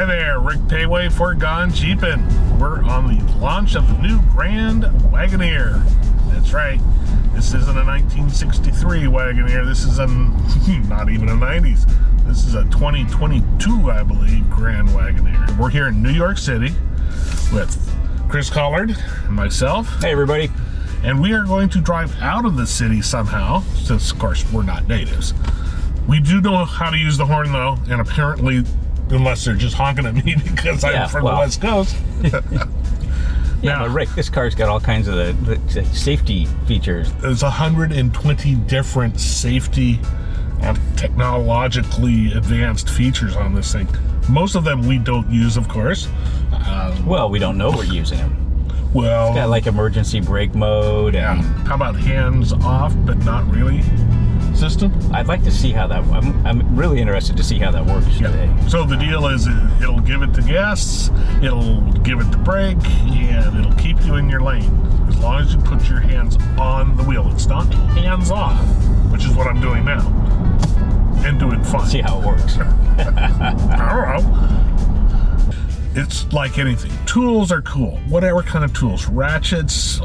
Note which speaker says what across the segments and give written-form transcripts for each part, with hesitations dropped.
Speaker 1: there, Rick Payway for Gone Jeepin'. We're on the launch of the new Grand Wagoneer. That's right. This isn't a 1963 Wagoneer. This is not even a 90s. This is a 2022, I believe, Grand Wagoneer. We're here in New York City with Chris Collard and myself.
Speaker 2: Hey, everybody.
Speaker 1: And we are going to drive out of the city somehow, since, of course, we're not natives. We do know how to use the horn, though, and apparently, unless they're just honking at me because I'm from the West Coast.
Speaker 2: Now, but Rick, this car's got all kinds of the safety features.
Speaker 1: There's 120 different safety and technologically advanced features on this thing. Most of them we don't use, of course.
Speaker 2: Well, we don't know we're using them.
Speaker 1: Well,
Speaker 2: it's got like emergency brake mode. And
Speaker 1: how about hands off, but not really system?
Speaker 2: I'd like to see how that. I'm really interested to see how that works today.
Speaker 1: So the deal is, it'll give it to gas, it'll give it to brake, and it'll keep you in your lane as long as you put your hands on the wheel. It's not hands off, which is what I'm doing now, and doing fine.
Speaker 2: See how it works.
Speaker 1: I don't know. It's like anything. Tools are cool. Whatever kind of tools. Ratchets,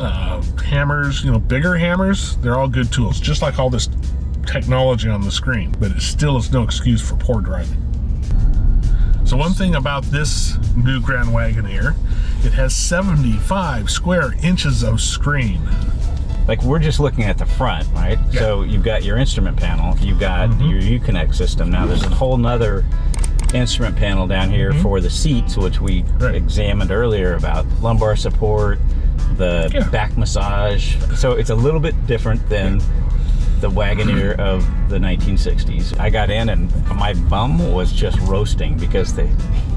Speaker 1: hammers, bigger hammers, they're all good tools. Just like all this technology on the screen. But it still is no excuse for poor driving. So one thing about this new Grand Wagoneer, it has 75 square inches of screen.
Speaker 2: Like, we're just looking at the front, right? Yeah. So you've got your instrument panel, you've got your Uconnect system. Now there's a whole nother instrument panel down here for the seats, which we examined earlier, about lumbar support, the back massage. So it's a little bit different than the Wagoneer of the 1960s. I got in and my bum was just roasting because the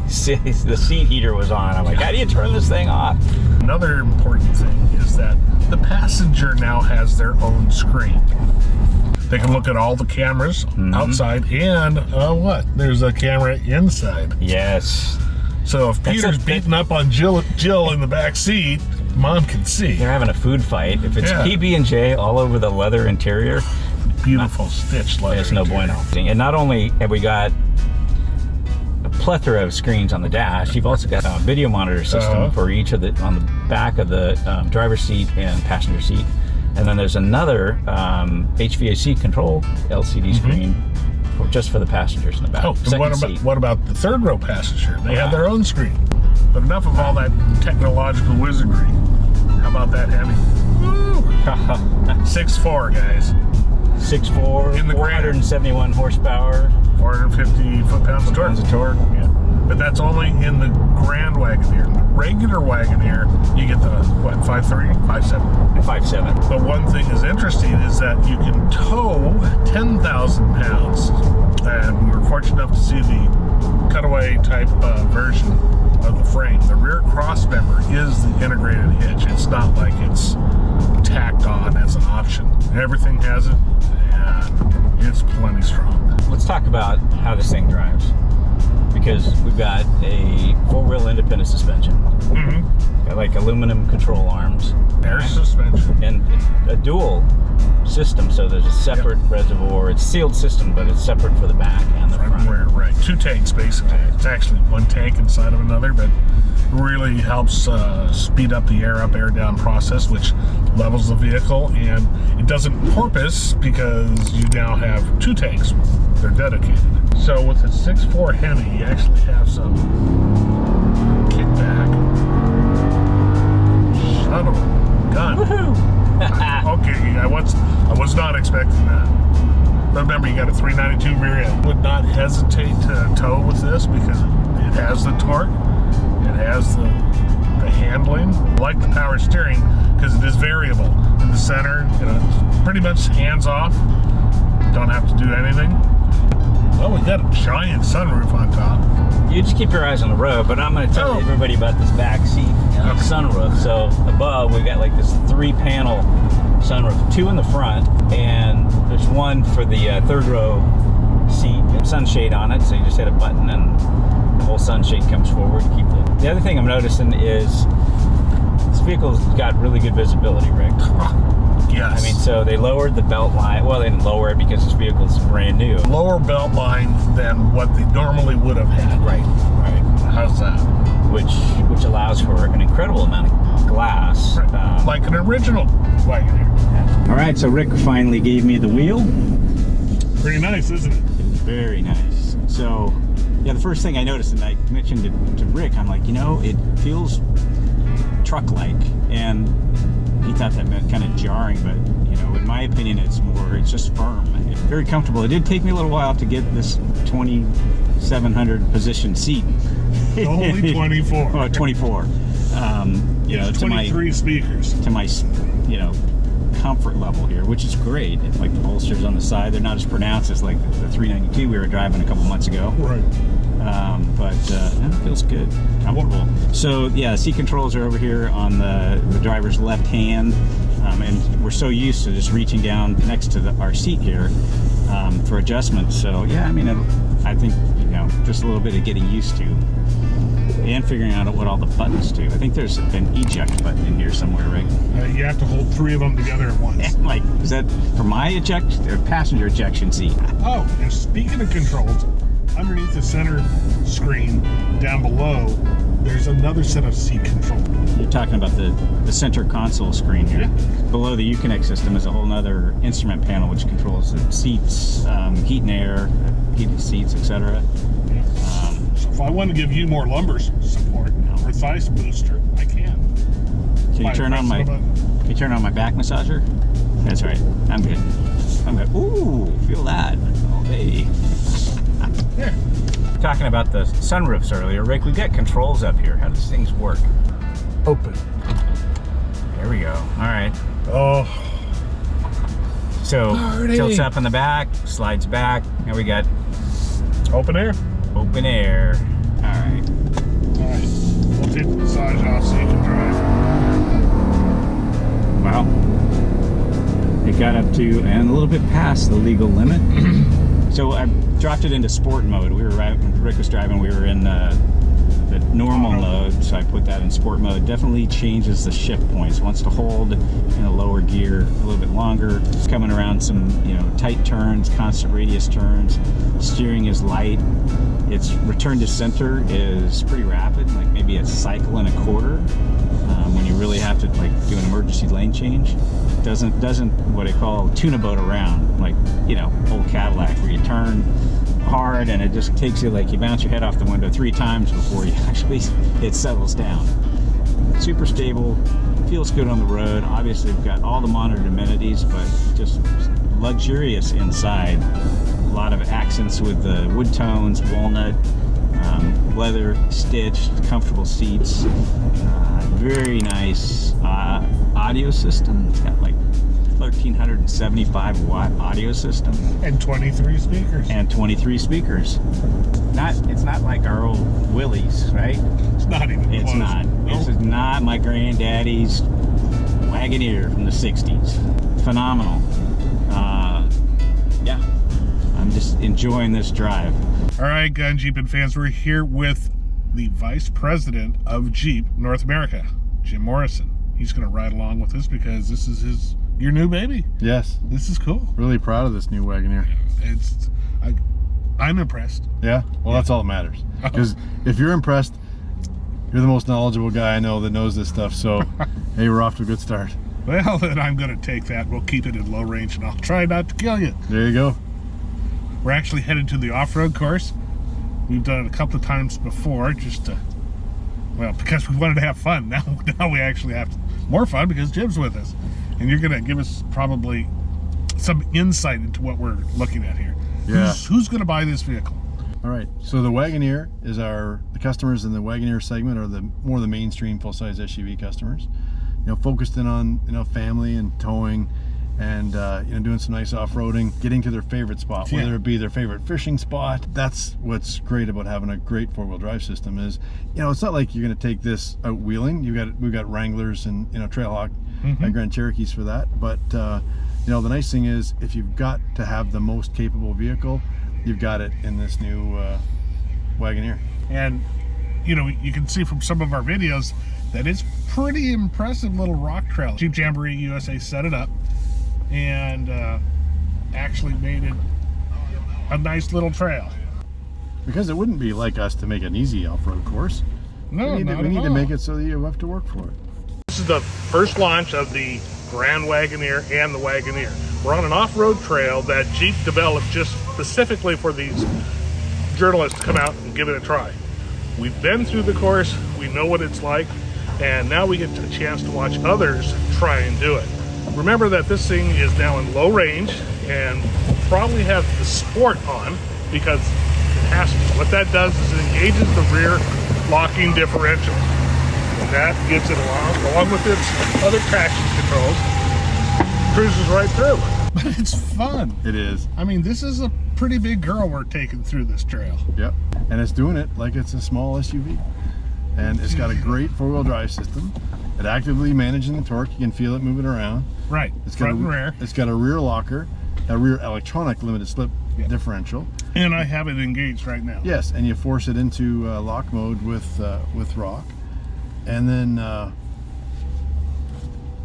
Speaker 2: seat heater was on. I'm like, how do you turn this thing off?
Speaker 1: Another important thing is that the passenger now has their own screen. They can look at all the cameras outside, and there's a camera inside.
Speaker 2: Yes.
Speaker 1: So if Peter's beating up on Jill in the back seat, Mom can see.
Speaker 2: They're having a food fight. If it's PB&J all over the leather interior,
Speaker 1: beautiful stitched leather.
Speaker 2: It's no bueno. And not only have we got a plethora of screens on the dash, you've also got a video monitor system for each of on the back of the driver's seat and passenger seat. And then there's another HVAC control LCD screen just for the passengers in the back.
Speaker 1: Oh, what about the third row passenger? They have their own screen. But enough of all that technological wizardry. How about that Hemi? 6'4", guys.
Speaker 2: 6'4",
Speaker 1: in the
Speaker 2: 471 horsepower,
Speaker 1: 450 foot-pounds of torque. Yeah. But that's only in the Grand Wagoneer. The regular Wagoneer, you get the, 5'3", 5'7"?
Speaker 2: 5'7".
Speaker 1: But one thing is interesting is that you can tow 10,000 pounds. And we were fortunate enough to see the cutaway type version of the frame. The rear cross member is the integrated hitch. It's not like it's tacked on as an option. Everything has it, and it's plenty strong.
Speaker 2: Let's talk about how this thing drives, because we've got a four-wheel independent suspension, got like aluminum control arms,
Speaker 1: air suspension,
Speaker 2: and a dual system. So there's a separate reservoir. It's a sealed system, but it's separate for the back and the front.
Speaker 1: Right. Two tanks basically. It's actually one tank inside of another, but really helps speed up the air up, air down process, which levels the vehicle, and it doesn't porpoise because you now have two tanks. They're dedicated. So with the 6'4" Hemi, you actually have some kickback. Son of a gun. Okay, I was not expecting that. But remember, you got a 392 rear end. Would not hesitate to tow with this because it has the torque, it has the handling. I like the power steering because it is variable. In the center, it's pretty much hands off. Don't have to do anything. Oh, we got a giant sunroof on top.
Speaker 2: You just keep your eyes on the road, but I'm going to tell everybody about this back seat sunroof. So above, we've got like this 3-panel sunroof, 2 in the front, and there's one for the third row seat. Sunshade on it, so you just hit a button and the whole sunshade comes forward to keep the other thing I'm noticing is this vehicle's got really good visibility, Rick.
Speaker 1: Yes.
Speaker 2: I mean, so they lowered the belt line. Well, they didn't lower it because this vehicle's brand new.
Speaker 1: Lower belt line than what they normally would have had.
Speaker 2: Right.
Speaker 1: How's that?
Speaker 2: Which allows for an incredible amount of glass.
Speaker 1: Like an original Wagoneer.
Speaker 2: All right, so Rick finally gave me the wheel.
Speaker 1: Pretty nice, isn't it?
Speaker 2: It's very nice. So, yeah, the first thing I noticed, and I mentioned it to Rick, I'm like, you know, it feels truck-like, and he thought that meant kind of jarring, but you know, in my opinion, it's just firm. It's very comfortable. It did take me a little while to get this 2,700 position seat.
Speaker 1: Only 24.
Speaker 2: Oh, 24. You know,
Speaker 1: 23 speakers.
Speaker 2: To my, you know, comfort level here, which is great. It's like the bolsters on the side, they're not as pronounced as like the 392 we were driving a couple months ago.
Speaker 1: Right.
Speaker 2: But it feels good, comfortable. So yeah, seat controls are over here on the driver's left hand, and we're so used to just reaching down next to our seat here for adjustments. So yeah, I mean, I think, you know, just a little bit of getting used to and figuring out what all the buttons do. I think there's an eject button in here somewhere, right?
Speaker 1: You have to hold 3 of them together at once.
Speaker 2: Like, is that for my passenger ejection seat?
Speaker 1: Oh, and speaking of controls, underneath the center screen down below, there's another set of seat controls.
Speaker 2: You're talking about the center console screen here. Yeah. Below the Uconnect system is a whole other instrument panel which controls the seats, heat and air, heated seats, etc.
Speaker 1: So if I want to give you more lumbar support or thigh booster, I can.
Speaker 2: Can you turn on my back massager? That's right. I'm good. Ooh, feel that. Oh, baby.
Speaker 1: There.
Speaker 2: Talking about the sunroofs earlier, Rick, we got controls up here. How does things work?
Speaker 1: Open.
Speaker 2: There we go. All right.
Speaker 1: Oh.
Speaker 2: So tilts up in the back, slides back. Now we got
Speaker 1: open air.
Speaker 2: Open air. All right.
Speaker 1: All right. We'll take the massage off so you can drive.
Speaker 2: Wow. It got up to and a little bit past the legal limit. So I dropped it into sport mode. We were when Rick was driving, we were in the normal mode, so I put that in sport mode. Definitely changes the shift points. Wants to hold in a lower gear a little bit longer. It's coming around some, you know, tight turns, constant radius turns. Steering is light. Its return to center is pretty rapid, like maybe a cycle and a quarter. When you really have to like do an emergency lane change, doesn't what I call tune a boat around, like, you know, old Cadillac, where you turn hard and it just takes you, like, you bounce your head off the window 3 times before you actually it settles down. Super stable, feels good on the road. Obviously we've got all the monitored amenities, but just luxurious inside. A lot of accents with the wood tones, walnut, leather stitched, comfortable seats. Very nice audio system. It's got like 1,375 watt audio system.
Speaker 1: And 23 speakers.
Speaker 2: And 23 speakers. It's not like our old Willys, right?
Speaker 1: It's not even close.
Speaker 2: It's not. Nope. This is not my granddaddy's Wagoneer from the 60s. Phenomenal. Yeah. I'm just enjoying this drive.
Speaker 1: All right, Gun Jeeping fans, we're here with the Vice President of Jeep North America, Jim Morrison. He's going to ride along with us because this is your new baby.
Speaker 3: Yes.
Speaker 1: This is cool.
Speaker 3: Really proud of this new Wagoneer.
Speaker 1: I'm impressed.
Speaker 3: Yeah? Well, that's all that matters. Because if you're impressed, you're the most knowledgeable guy I know that knows this stuff. So, hey, we're off to a good start.
Speaker 1: Well, then I'm going to take that. We'll keep it in low range, and I'll try not to kill you.
Speaker 3: There you go.
Speaker 1: We're actually headed to the off-road course. We've done it a couple of times before, just to, well, because we wanted to have fun. Now we actually have more fun because Jim's with us. And you're going to give us probably some insight into what we're looking at here.
Speaker 3: Yeah.
Speaker 1: Who's going to buy this vehicle?
Speaker 3: All right. So the Wagoneer is the customers in the Wagoneer segment are more the mainstream full-size SUV customers. You know, focused in on, you know, family and towing, and you know, doing some nice off-roading, getting to their favorite spot, whether it be their favorite fishing spot. That's what's great about having a great four-wheel drive system is, you know, it's not like you're going to take this out wheeling. We've got Wranglers and, you know, Trailhawk and Grand Cherokees for that. But you know, the nice thing is, if you've got to have the most capable vehicle, you've got it in this new Wagoneer.
Speaker 1: And you know, you can see from some of our videos that it's pretty impressive little rock trail. Jeep Jamboree USA set it up and actually made it a nice little trail.
Speaker 3: because it wouldn't be like us to make an easy off-road course.
Speaker 1: No,
Speaker 3: we need to make it so that you have to work for it.
Speaker 1: This is the first launch of the Grand Wagoneer and the Wagoneer. We're on an off-road trail that Jeep developed just specifically for these journalists to come out and give it a try. We've been through the course, we know what it's like, and now we get a chance to watch others try and do it. Remember that this thing is now in low range and probably has the sport on because it has to. What that does is it engages the rear locking differential. And that gets it along with its other traction controls, cruises right through. But it's fun.
Speaker 3: It is.
Speaker 1: I mean, this is a pretty big girl we're taking through this trail.
Speaker 3: Yep. And it's doing it like it's a small SUV. And it's got a great four-wheel drive system. It actively managing the torque. You can feel it moving around.
Speaker 1: Right.
Speaker 3: It's got
Speaker 1: front and rear.
Speaker 3: It's got a rear locker, a rear electronic limited slip differential.
Speaker 1: And I have it engaged right now.
Speaker 3: Yes, and you force it into lock mode with rock. And then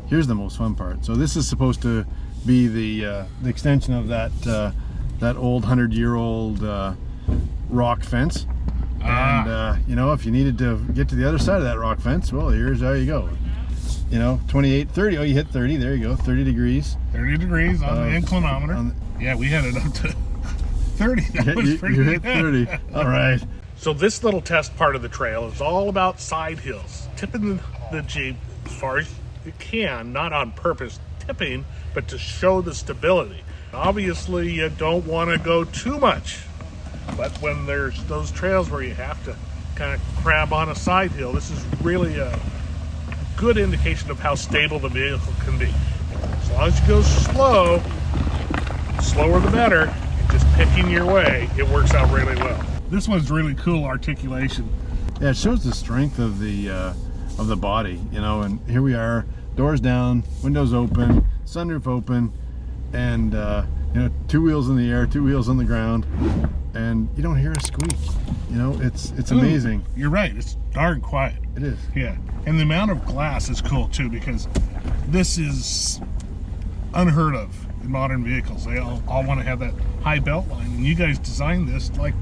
Speaker 3: here's the most fun part. So this is supposed to be the extension of that old 100-year-old rock fence. And you know, if you needed to get to the other side of that rock fence, well, there you go. You know, 28, 30. Oh, you hit 30. There you go. 30 degrees.
Speaker 1: 30 degrees on the inclinometer. Yeah, we had it up to 30. That was pretty
Speaker 3: you hit 30. All right.
Speaker 1: So this little test part of the trail is all about side hills, tipping the Jeep as far as it can, not on purpose tipping, but to show the stability. Obviously, you don't want to go too much, but when there's those trails where you have to kind of crab on a side hill, this is really a good indication of how stable the vehicle can be. As long as you go slow, slower the better, just picking your way, it works out really well. This one's really cool articulation.
Speaker 3: Yeah, it shows the strength of the body, you know, and here we are, doors down, windows open, sunroof open, and you know, two wheels in the air, two wheels on the ground, and you don't hear a squeak. You know, it's amazing.
Speaker 1: You're right, it's darn quiet.
Speaker 3: It is.
Speaker 1: Yeah, and the amount of glass is cool too, because this is unheard of in modern vehicles. They all want to have that high belt line, and you guys designed this like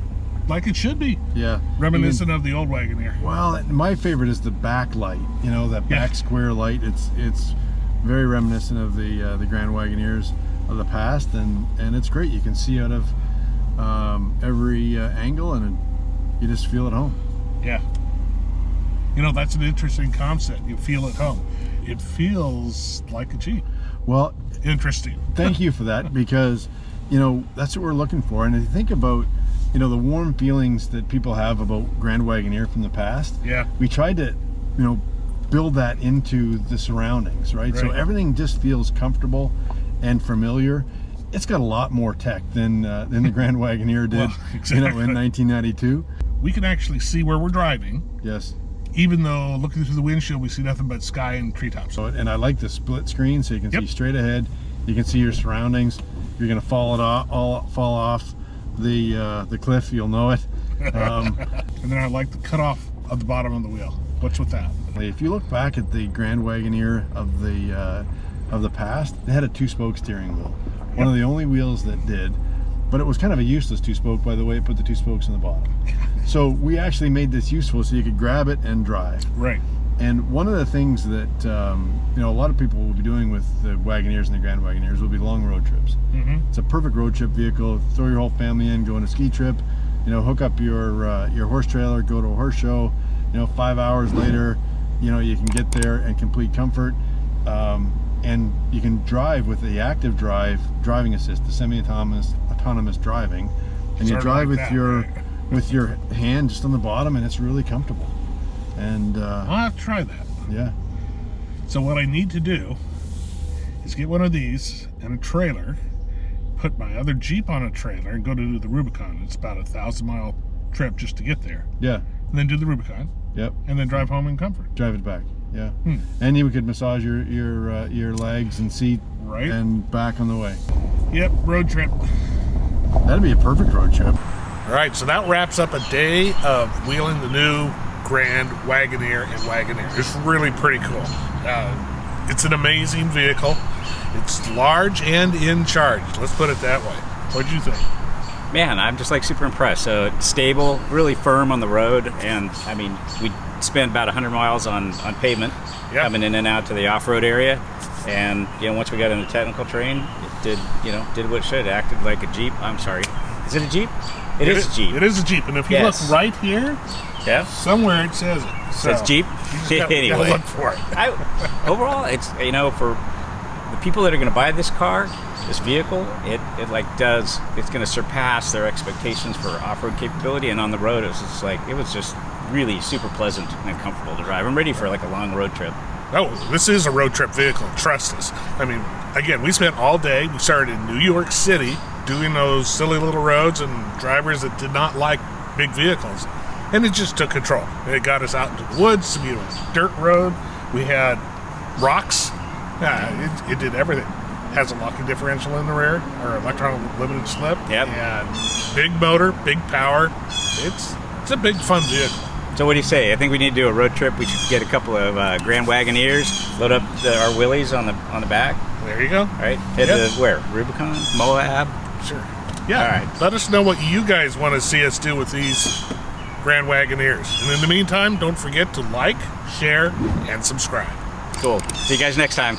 Speaker 1: it should be.
Speaker 3: Yeah.
Speaker 1: Reminiscent of the old Wagoneer.
Speaker 3: Well, my favorite is the back light. You know, that back square light. It's very reminiscent of the Grand Wagoneers of the past, and it's great. You can see out of every angle, and you just feel at home.
Speaker 1: Yeah. You know, that's an interesting concept. You feel at home. It feels like a Jeep.
Speaker 3: Well,
Speaker 1: interesting.
Speaker 3: Thank you for that, because you know that's what we're looking for. And if you think about, you know, the warm feelings that people have about Grand Wagoneer from the past, we tried to, you know, build that into the surroundings, right? So everything just feels comfortable and familiar. It's got a lot more tech than the Grand Wagoneer did,
Speaker 1: well, exactly.
Speaker 3: You know, in 1992.
Speaker 1: We can actually see where we're driving.
Speaker 3: Yes.
Speaker 1: Even though looking through the windshield, we see nothing but sky and treetops.
Speaker 3: So, and I like the split screen, so you can see straight ahead. You can see your surroundings. You're going to fall off the cliff. You'll know it.
Speaker 1: And then I like the cutoff of the bottom of the wheel. What's with that?
Speaker 3: If you look back at the Grand Wagoneer of the past, they had a two-spoke steering wheel. One of the only wheels that did, but it was kind of a useless two-spoke, by the way. It put the two spokes in the bottom. So we actually made this useful so you could grab it and drive.
Speaker 1: Right.
Speaker 3: And one of the things that you know, a lot of people will be doing with the Wagoneers and the Grand Wagoneers will be long road trips. It's a perfect road trip vehicle. Throw your whole family in, go on a ski trip, you know, hook up your horse trailer, go to a horse show. You know, 5 hours later, you know, you can get there in complete comfort, and you can drive with the active driving assist, the semi-autonomous driving, and you drive with your hand just on the bottom, and it's really comfortable. And
Speaker 1: I'll have to try that.
Speaker 3: Yeah.
Speaker 1: So what I need to do is get one of these and a trailer, put my other Jeep on a trailer, and go to do the Rubicon. It's about a 1,000-mile trip just to get there.
Speaker 3: Yeah.
Speaker 1: And then do the Rubicon.
Speaker 3: Yep.
Speaker 1: And then drive home in comfort.
Speaker 3: Drive it back. Yeah. And you could massage your legs and seat and back on the way.
Speaker 1: Yep, road trip.
Speaker 3: That'd be a perfect road trip.
Speaker 1: All right, so that wraps up a day of wheeling the new Grand Wagoneer and Wagoneer. It's really pretty cool. It's an amazing vehicle. It's large and in charge. Let's put it that way. What do you think?
Speaker 2: man, I'm just like super impressed. So it's stable, really firm on the road, and I mean, we spent about 100 miles on pavement, coming in and out to the off-road area, and once we got in the technical terrain, it did what it should. It acted like a Jeep. I'm sorry, is it a Jeep? It is a Jeep.
Speaker 1: It is a Jeep, and if you look right here, somewhere it says it.
Speaker 2: So it's Jeep.
Speaker 1: Anyway, gotta look for it.
Speaker 2: Overall, it's for the people that are going to buy this car, this vehicle, it's going to surpass their expectations for off-road capability, and on the road, it was just really super pleasant and comfortable to drive. I'm ready for like a long road trip.
Speaker 1: Oh, this is a road trip vehicle. Trust us. I mean, again, we spent all day. We started in New York City doing those silly little roads and drivers that did not like big vehicles. And it just took control. It got us out into the woods. We had a dirt road. We had rocks. Yeah, it did everything. Has a locking differential in the rear, or electronic limited slip.
Speaker 2: Yep.
Speaker 1: And big motor, big power. It's a big fun vehicle.
Speaker 2: So what do you say? I think we need to do a road trip. We should get a couple of Grand Wagoneers, load up our Willys on the back.
Speaker 1: There you go.
Speaker 2: All right. Head to where? Rubicon? Moab?
Speaker 1: Sure. Yeah.
Speaker 2: All right.
Speaker 1: Let us know what you guys want to see us do with these Grand Wagoneers. And in the meantime, don't forget to like, share, and subscribe.
Speaker 2: Cool. See you guys next time.